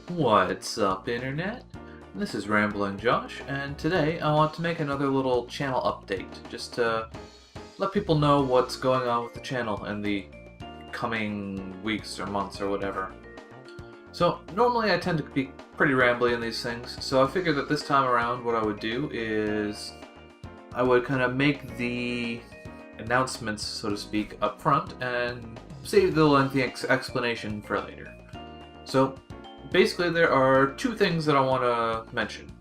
What's up, Internet? This is Rambling Josh, and today I want to make another little channel update, just to let people know what's going on with the channel in the coming weeks or months or whatever. So, normally I tend to be pretty rambly in these things, so I figured that this time around what I would do is I would kind of make the announcements, so to speak, up front and save the lengthy explanation for later. So, basically, there are two things that I want to mention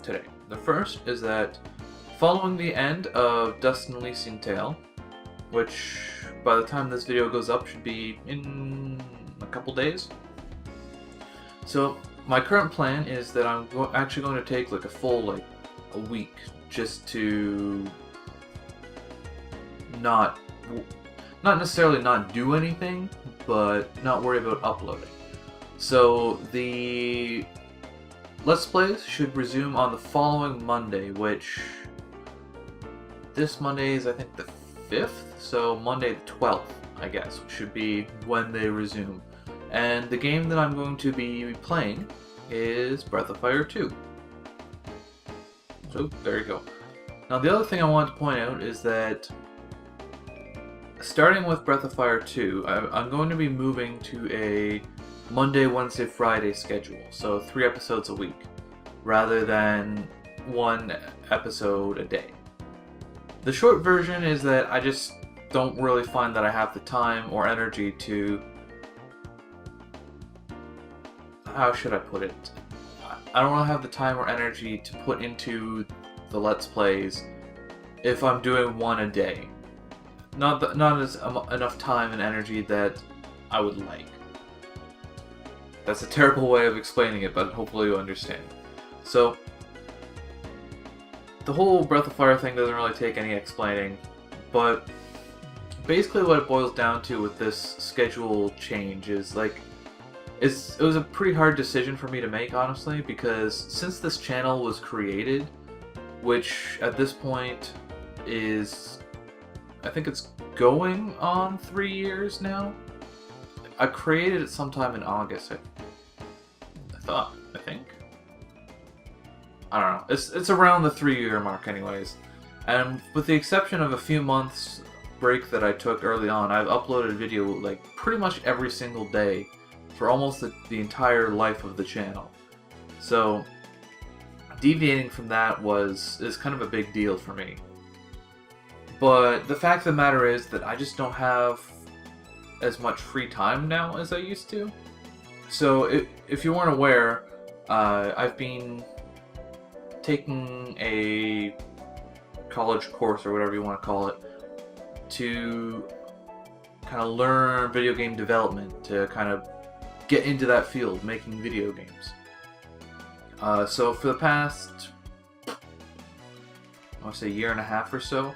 today. The first is that following the end of Dust and Elysian Tale, which by the time this video goes up should be in a couple days. So my current plan is that I'm actually going to take like a full a week just to not necessarily not do anything, but not worry about uploading. So the Let's Plays should resume on the following Monday, which this Monday is I think the 5th, so Monday the 12th, I guess, should be when they resume. And the game that I'm going to be playing is Breath of Fire 2. So there you go. Now the other thing I want to point out is that starting with Breath of Fire 2, I'm going to be moving to a Monday, Wednesday, Friday schedule, so 3 episodes a week, rather than 1 episode a day. The short version is that I just don't really find that I have the time or energy to... How should I put it? I don't really have the time or energy to put into the Let's Plays if I'm doing 1 a day. Not as enough time and energy that I would like. That's a terrible way of explaining it, but hopefully you understand. So, the whole Breath of Fire thing doesn't really take any explaining, but basically what it boils down to with this schedule change is it was a pretty hard decision for me to make, honestly, because since this channel was created, which at this point is, I think it's going on 3 years now. I created it sometime in August, I think. I don't know. It's around the 3-year mark anyways. And with the exception of a few months break that I took early on, I've uploaded video like pretty much every single day for almost the entire life of the channel. So deviating from that is kind of a big deal for me. But the fact of the matter is that I just don't have as much free time now as I used to. So if you weren't aware, I've been taking a college course or whatever you want to call it to kind of learn video game development, to kind of get into that field, making video games. So for the past, I want to say, year and a half or so,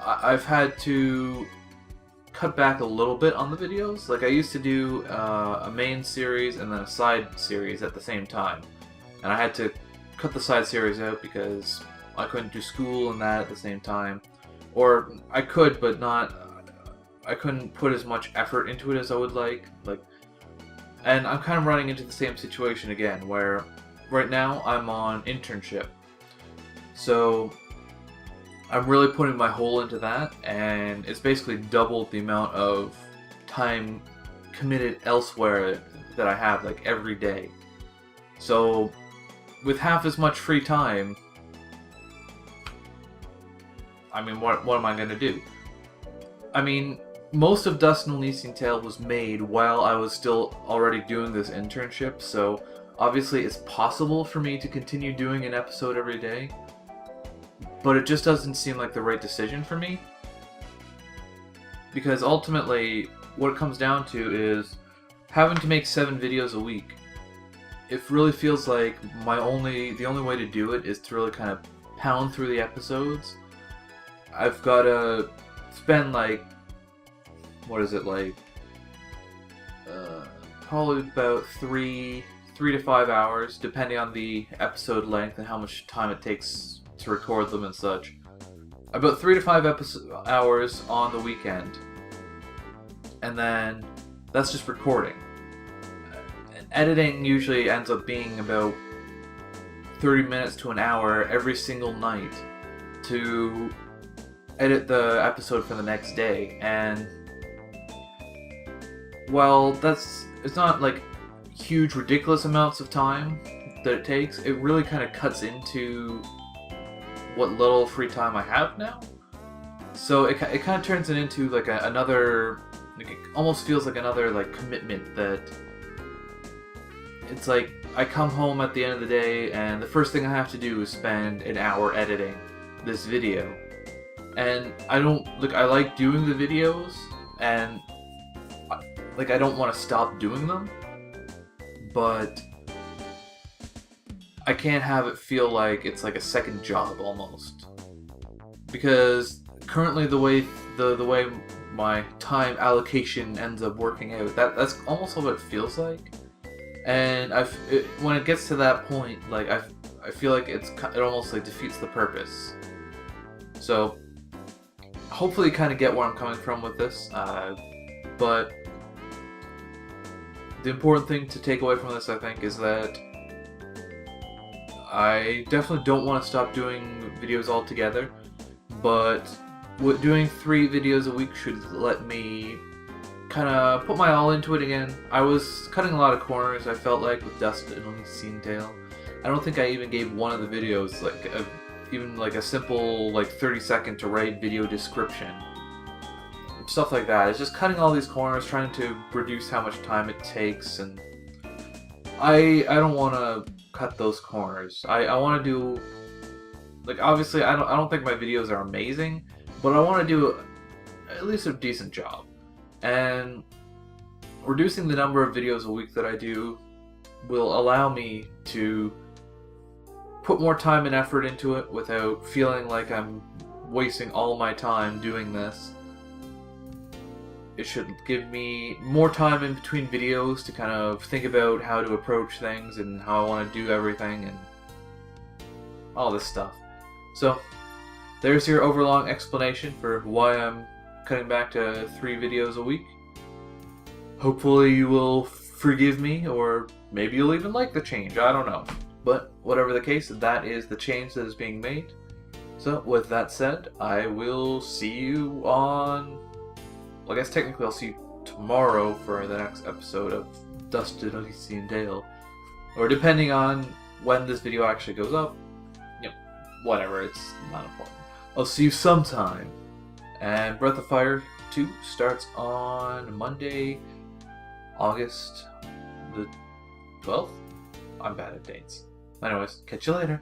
I've had to cut back a little bit on the videos. Like I used to do a main series and then a side series at the same time, and I had to cut the side series out because I couldn't do school and that at the same time, or I could, but I couldn't put as much effort into it as I would like. And I'm kind of running into the same situation again, where right now I'm on internship, so I'm really putting my whole into that, and it's basically doubled the amount of time committed elsewhere that I have, like, every day. So, with half as much free time, I mean, what am I going to do? I mean, most of Dust and Elysian Tale was made while I was still already doing this internship, so obviously it's possible for me to continue doing an episode every day, but it just doesn't seem like the right decision for me. Because ultimately, what it comes down to is having to make 7 videos a week. It really feels like the only way to do it is to really kind of pound through the episodes. I've got to spend probably about 3 to 5 hours, depending on the episode length and how much time it takes to record them and such. About 3 to 5 hours on the weekend, and then that's just recording. editing usually ends up being about 30 minutes to an hour every single night to edit the episode for the next day. And while it's not like huge ridiculous amounts of time that it takes, it really kind of cuts into what little free time I have now. So it kind of turns it into like another, like, it almost feels like another like commitment that it's like I come home at the end of the day and the first thing I have to do is spend an hour editing this video. And I like doing the videos, and I don't want to stop doing them, but I can't have it feel like it's like a second job almost. Because currently the way my time allocation ends up working out, that's almost what it feels like. And when it gets to that point, like I feel like it almost like defeats the purpose. So hopefully you kind of get where I'm coming from with this. But the important thing to take away from this, I think, is that I definitely don't want to stop doing videos altogether, but doing 3 videos a week should let me kind of put my all into it again. I was cutting a lot of corners, I felt like, with Dustin Unseen Tale. I don't think I even gave one of the videos even a simple 30-second to write video description. Stuff like that. It's just cutting all these corners, trying to reduce how much time it takes, and I don't want to cut those corners. I want to do, obviously I don't think my videos are amazing, but I want to do at least a decent job. And reducing the number of videos a week that I do will allow me to put more time and effort into it without feeling like I'm wasting all my time doing this. It should give me more time in between videos to kind of think about how to approach things and how I want to do everything and all this stuff. So there's your overlong explanation for why I'm cutting back to 3 videos a week. Hopefully you will forgive me, or maybe you'll even like the change, I don't know. But whatever the case, that is the change that is being made. So with that said, I will see you on... Well, I guess technically I'll see you tomorrow for the next episode of Dustin Unseen Tale. Or depending on when this video actually goes up, whatever, it's not important. I'll see you sometime. And Breath of Fire 2 starts on Monday, August the 12th? I'm bad at dates. Anyways, catch you later.